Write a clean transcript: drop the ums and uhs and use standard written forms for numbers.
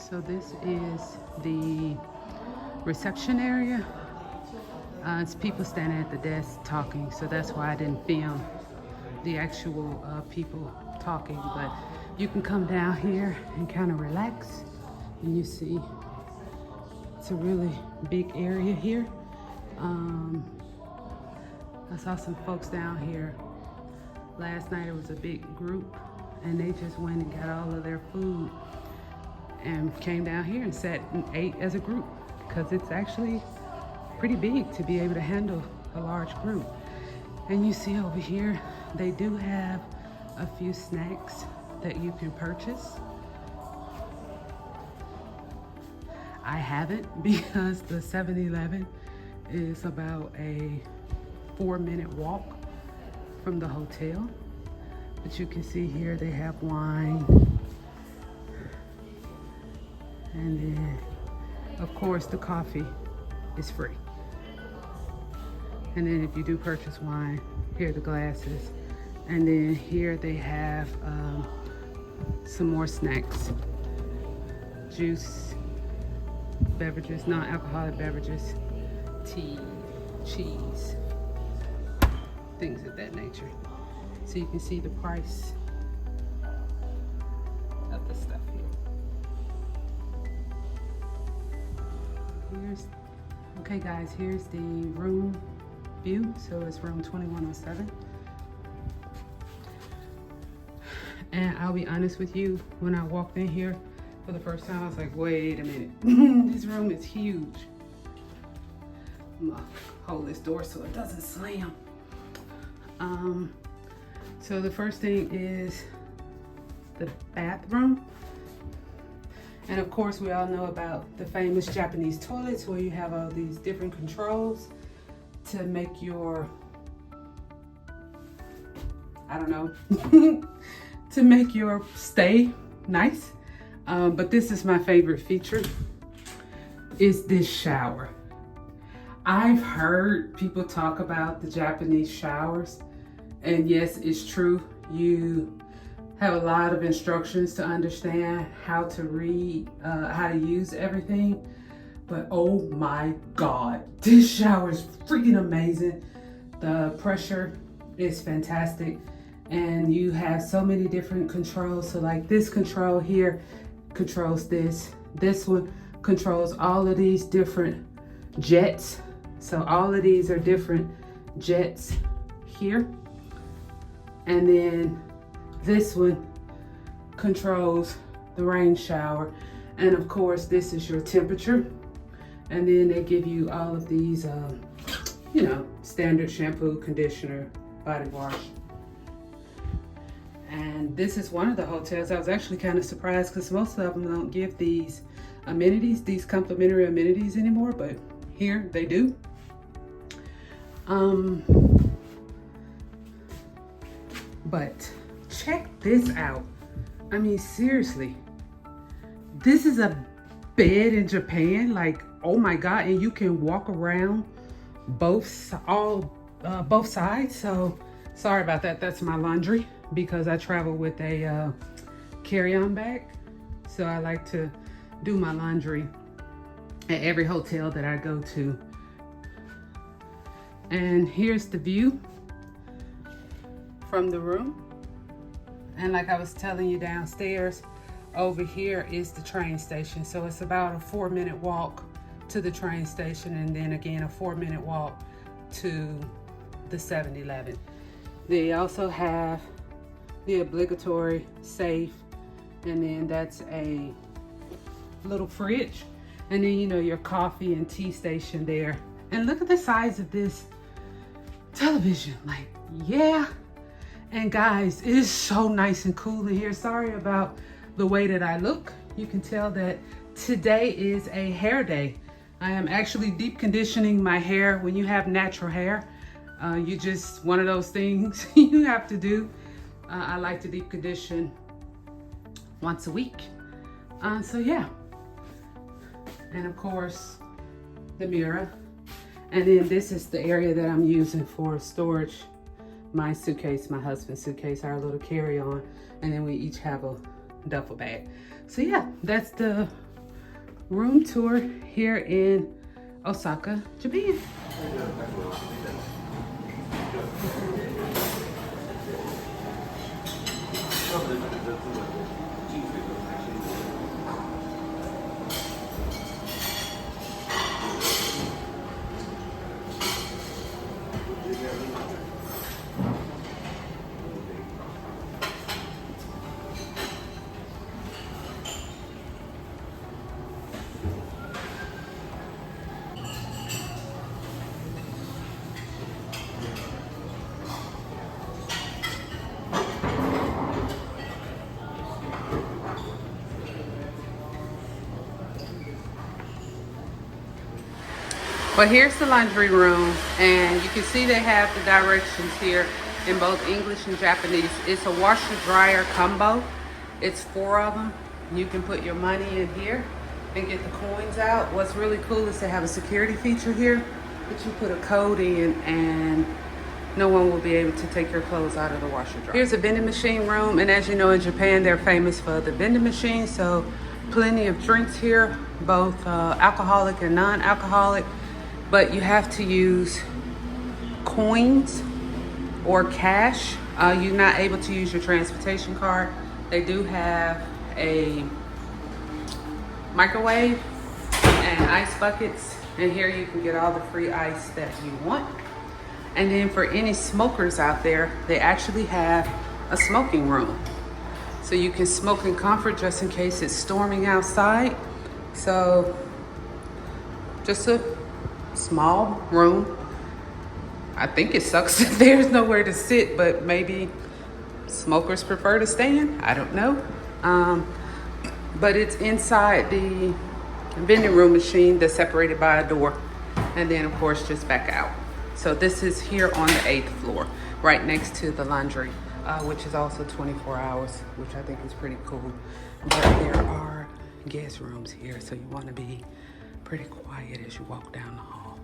So this is the reception area. It's people standing at the desk talking, so that's why I didn't film the actual people talking. But you can come down here and kind of relax, and you see it's a really big area here. I saw some folks down here last night. It was a big group, and they just went and got all of their food and came down here and sat and ate as a group, because it's actually pretty big to be able to handle a large group. And you see over here, they do have a few snacks that you can purchase. I haven't, because the 7-Eleven is about a 4-minute walk from the hotel. But you can see here they have wine. And then, of course, the coffee is free. And then if you do purchase wine, here are the glasses. And then here they have some more snacks. Juice, beverages, non-alcoholic beverages, tea, cheese, things of that nature. So you can see the price of the stuff here. Okay guys, here's the room view. So it's room 2107. And I'll be honest with you, when I walked in here for the first time, I was like, wait a minute, this room is huge. I'm gonna hold this door so it doesn't slam. So the first thing is the bathroom. And of course, we all know about the famous Japanese toilets, where you have all these different controls to make your, I don't know, to make your stay nice. But this is my favorite feature, is this shower. I've heard people talk about the Japanese showers, and yes, it's true. You have a lot of instructions to understand how to read, how to use everything. But oh my God, this shower is freaking amazing. The pressure is fantastic. And you have so many different controls. So like this control here controls this. This one controls all of these different jets. So all of these are different jets here. And then this one controls the rain shower. And of course, this is your temperature. And then they give you all of these, you know, standard shampoo, conditioner, body wash. And this is one of the hotels. I was actually kind of surprised, because most of them don't give these amenities, these complimentary amenities anymore, but here they do. But check this out. I mean, seriously, this is a bed in Japan. Like, oh my God. And you can walk around both sides. So sorry about that. That's my laundry, because I travel with a carry-on bag. So I like to do my laundry at every hotel that I go to. And here's the view from the room. And like I was telling you, downstairs over here is the train station. So it's about a 4-minute walk to the train station, and then again a 4-minute walk to the 7-Eleven. They also have the obligatory safe, and then that's a little fridge, and then, you know, your coffee and tea station there. And look at the size of this television. Like, yeah. And guys, it is so nice and cool in here. Sorry about the way that I look. You can tell that today is a hair day. I am actually deep conditioning my hair. When you have natural hair, you just, one of those things you have to do. I like to deep condition once a week. So yeah. And of course, the mirror. And then this is the area that I'm using for storage. My suitcase, my husband's suitcase, our little carry-on, and then we each have a duffel bag. So yeah, that's the room tour here in Osaka, Japan. But here's the laundry room, and you can see they have the directions here in both English and Japanese. It's a washer dryer combo. It's 4 of them. You can put your money in here and get the coins out. What's really cool is they have a security feature here that you put a code in and no one will be able to take your clothes out of the washer dryer. Here's a vending machine room, and as you know, in Japan, they're famous for the vending machine. So plenty of drinks here, both alcoholic and non-alcoholic. But you have to use coins or cash. You're not able to use your transportation card. They do have a microwave and ice buckets, and here you can get all the free ice that you want. And then for any smokers out there, they actually have a smoking room. So you can smoke in comfort just in case it's storming outside. So just a small room. I think it sucks that there's nowhere to sit, but maybe smokers prefer to stand. I don't know. But it's inside the vending room machine that's separated by a door, and then of course just back out. So this is here on the 8th floor, right next to the laundry, which is also 24 hours, which I think is pretty cool. But there are guest rooms here, so you want to be pretty quiet as you walk down the hall.